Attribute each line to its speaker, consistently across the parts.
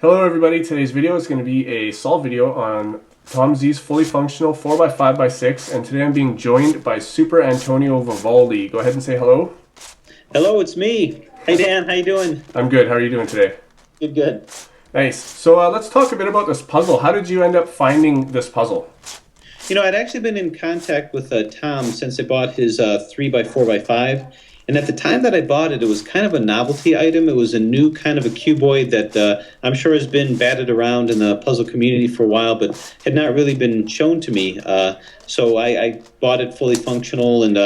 Speaker 1: Hello everybody, today's video is going to be a solve video on Tom Z's fully functional 4x5x6, and today I'm being joined by SuperAntonioVivaldi. Go ahead and say hello.
Speaker 2: Hello, it's me. Hey Dan, how you doing?
Speaker 1: I'm good, how are you doing today?
Speaker 2: Good, good.
Speaker 1: Nice. So let's talk a bit about this puzzle. How did you end up finding this puzzle?
Speaker 2: You know, I'd actually been in contact with Tom since I bought his 3x4x5. And at the time that I bought it, it was kind of a novelty item. It was a new kind of a cuboid that I'm sure has been batted around in the puzzle community for a while, but had not really been shown to me. So I bought it fully functional and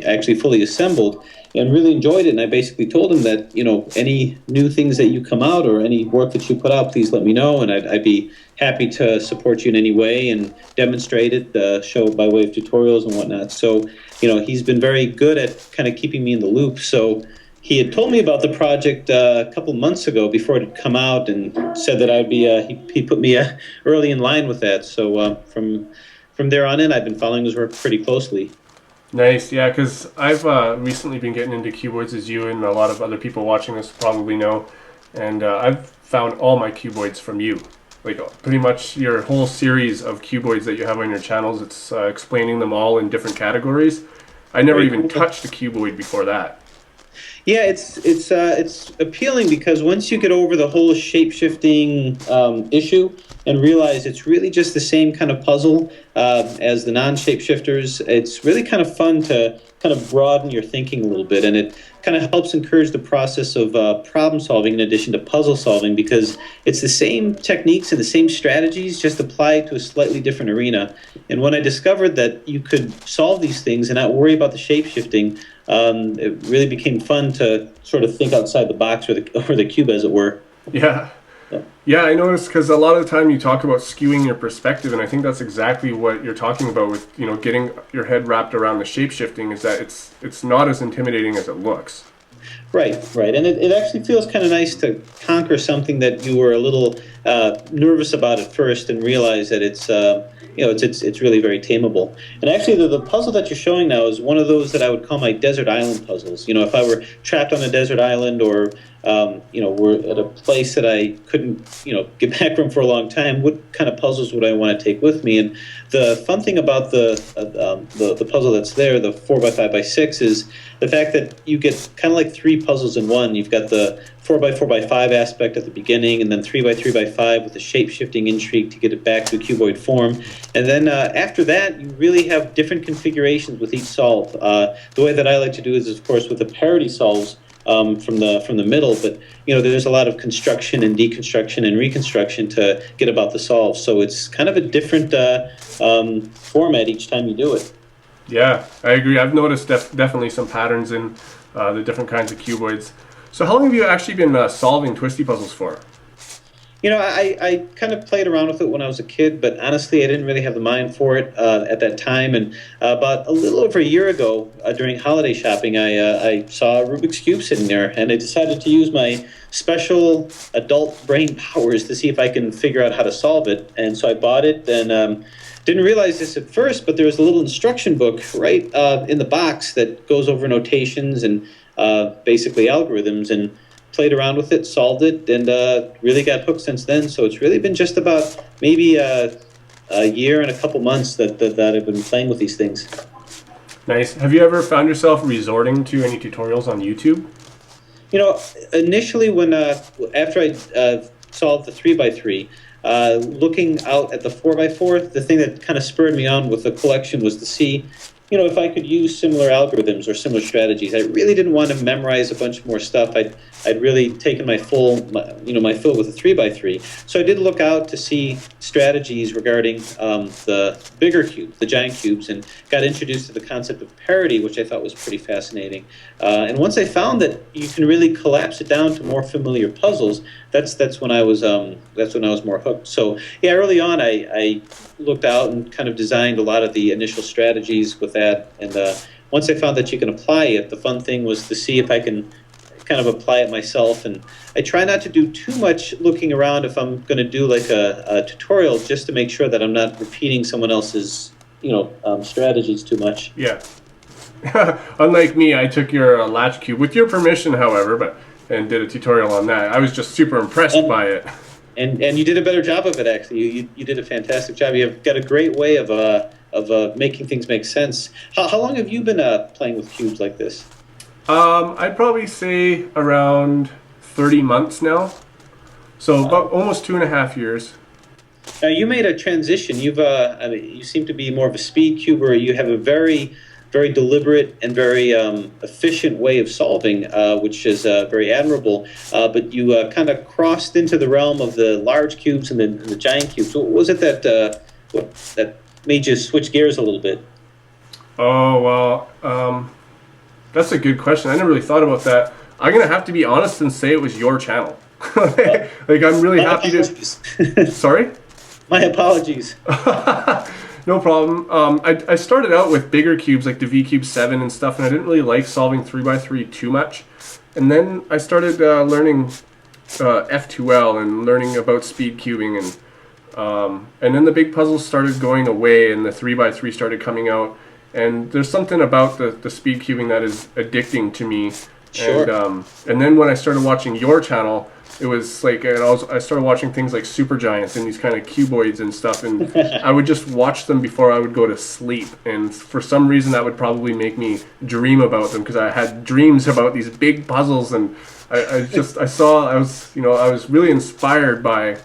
Speaker 2: actually fully assembled and really enjoyed it. And I basically told him that, you know, any new things that you come out or any work that you put out, please let me know. And I'd be happy to support you in any way and demonstrate it, show it by way of tutorials and whatnot. So, you know, he's been very good at kind of keeping me in the loop. So he had told me about the project a couple months ago before it had come out and said that I'd be, he put me early in line with that. So from there on in, I've been following his work pretty closely.
Speaker 1: Nice, yeah, because I've recently been getting into cuboids, as you and a lot of other people watching this probably know, and I've found all my cuboids from you. Like pretty much your whole series of cuboids that you have on your channels, it's explaining them all in different categories. I never even touched a cuboid before that.
Speaker 2: Yeah, it's appealing because once you get over the whole shape-shifting issue and realize it's really just the same kind of puzzle as the non-shapeshifters, it's really kind of fun to kind of broaden your thinking a little bit, and it kind of helps encourage the process of problem solving in addition to puzzle solving, because it's the same techniques and the same strategies just applied to a slightly different arena. And when I discovered that you could solve these things and not worry about the shape-shifting, it really became fun to sort of think outside the box, or the cube, as it were.
Speaker 1: Yeah. Yeah, I noticed, because a lot of the time you talk about skewing your perspective, and I think that's exactly what you're talking about with, you know, getting your head wrapped around the shape-shifting, is that it's not as intimidating as it looks.
Speaker 2: Right, right. And it actually feels kind of nice to conquer something that you were a little nervous about at first and realize that it's you know, it's really very tameable. And actually, the puzzle that you're showing now is one of those that I would call my desert island puzzles. You know, if I were trapped on a desert island, or you know, were at a place that I couldn't, you know, get back from for a long time, what kind of puzzles would I want to take with me? And the fun thing about the puzzle that's there, the 4x5x6, is the fact that you get kind of like three puzzles in one. You've got the 4x4x5 aspect at the beginning, and then 3x3x5 with the shape-shifting intrigue to get it back to a cuboid form. And then after that, you really have different configurations with each solve. The way that I like to do is, of course, with the parity solves from the middle, but you know, there's a lot of construction and deconstruction and reconstruction to get about the solve. So it's kind of a different format each time you do it.
Speaker 1: Yeah, I agree. I've noticed definitely some patterns in the different kinds of cuboids. So how long have you actually been solving Twisty puzzles for?
Speaker 2: You know, I kind of played around with it when I was a kid, but honestly, I didn't really have the mind for it at that time. And about a little over a year ago, during holiday shopping, I saw a Rubik's Cube sitting there, and I decided to use my special adult brain powers to see if I can figure out how to solve it. And so I bought it, and didn't realize this at first, but there was a little instruction book right in the box that goes over notations and basically algorithms, and played around with it, solved it, and really got hooked since then. So it's really been just about maybe a year and a couple months that I've been playing with these things.
Speaker 1: Nice. Have you ever found yourself resorting to any tutorials on YouTube?
Speaker 2: You know, initially when after I solved the 3x3, looking out at the 4x4, the thing that kind of spurred me on with the collection was to see, you know, if I could use similar algorithms or similar strategies. I really didn't want to memorize a bunch more stuff. I'd really taken my fill with the 3x3. So I did look out to see strategies regarding the bigger cubes, the giant cubes, and got introduced to the concept of parity, which I thought was pretty fascinating. And once I found that you can really collapse it down to more familiar puzzles, that's when I was more hooked. So yeah, early on I looked out and kind of designed a lot of the initial strategies with that. And once I found that you can apply it, the fun thing was to see if I can kind of apply it myself. And I try not to do too much looking around if I'm going to do like a tutorial, just to make sure that I'm not repeating someone else's, you know, strategies too much.
Speaker 1: Yeah. Unlike me, I took your latch cube with your permission, however, but and did a tutorial on that. I was just super impressed by it.
Speaker 2: And you did a better job of it, actually. You did a fantastic job. You've got a great way of making things make sense. How long have you been playing with cubes like this?
Speaker 1: I'd probably say around 30 months now. So about almost 2.5 years.
Speaker 2: Now you made a transition. You seem to be more of a speed cuber. You have a very, very deliberate and very efficient way of solving, which is very admirable. But you kind of crossed into the realm of the large cubes and the giant cubes. So what was it that made you switch gears a little bit?
Speaker 1: Oh, well, that's a good question. I never really thought about that. I'm going to have to be honest and say it was your channel. Like, I'm really happy to... Sorry?
Speaker 2: My apologies.
Speaker 1: No problem. I started out with bigger cubes like the V-Cube 7 and stuff, and I didn't really like solving 3x3 too much. And then I started learning F2L and learning about speed cubing, and then the big puzzles started going away and the 3x3 started coming out. And there's something about the speed cubing that is addicting to me.
Speaker 2: Sure.
Speaker 1: And then when I started watching your channel, it was like I started watching things like Supergiants and these kind of cuboids and stuff, and I would just watch them before I would go to sleep. And for some reason, that would probably make me dream about them, because I had dreams about these big puzzles, and I was really inspired by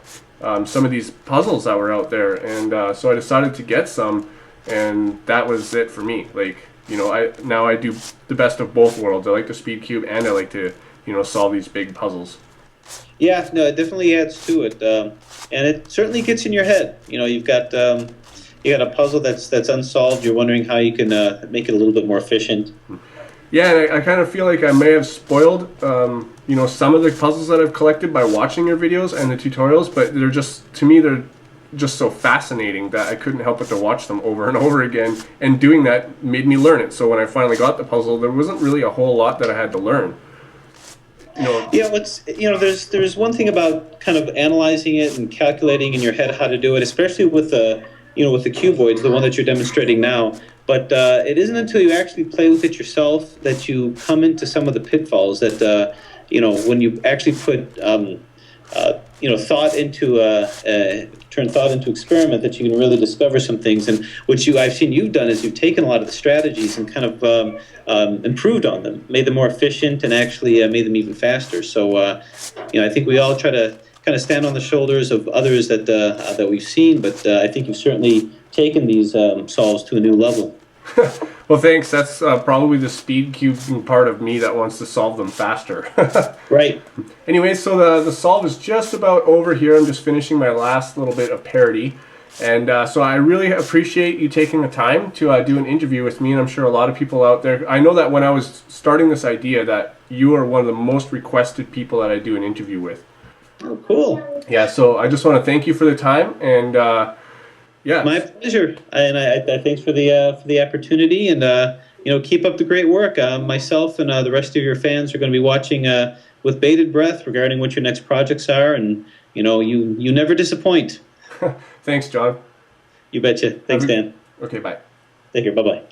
Speaker 1: some of these puzzles that were out there, and so I decided to get some, and that was it for me. Like, now I do the best of both worlds. I like to speed cube, and I like to solve these big puzzles.
Speaker 2: Yeah, no, it definitely adds to it, and it certainly gets in your head. You've got a puzzle that's unsolved. You're wondering how you can make it a little bit more efficient.
Speaker 1: Yeah, and I kind of feel like I may have spoiled, some of the puzzles that I've collected by watching your videos and the tutorials, but they're just so fascinating that I couldn't help but to watch them over and over again. And doing that made me learn it. So when I finally got the puzzle, there wasn't really a whole lot that I had to learn.
Speaker 2: Yeah, there's one thing about kind of analyzing it and calculating in your head how to do it, especially with the cuboids, the one that you're demonstrating now. But it isn't until you actually play with it yourself that you come into some of the pitfalls that when you actually put turn thought into experiment, that you can really discover some things. And what I've seen you've done is you've taken a lot of the strategies and kind of improved on them, made them more efficient, and actually made them even faster. So I think we all try to kind of stand on the shoulders of others that we've seen, but I think you've certainly taken these solves to a new level.
Speaker 1: Well, thanks. That's probably the speed cubing part of me that wants to solve them faster.
Speaker 2: Right.
Speaker 1: Anyway, so the solve is just about over here. I'm just finishing my last little bit of parody. And so I really appreciate you taking the time to do an interview with me, and I'm sure a lot of people out there. I know that when I was starting this idea that you are one of the most requested people that I do an interview with.
Speaker 2: Oh, cool.
Speaker 1: Yeah, so I just want to thank you for the time, and yeah.
Speaker 2: My pleasure. And I thanks for the opportunity, and keep up the great work. Myself and the rest of your fans are going to be watching with bated breath regarding what your next projects are, and you never disappoint.
Speaker 1: Thanks, John.
Speaker 2: You betcha. Thanks, Dan.
Speaker 1: Okay, bye.
Speaker 2: Take care. Bye-bye.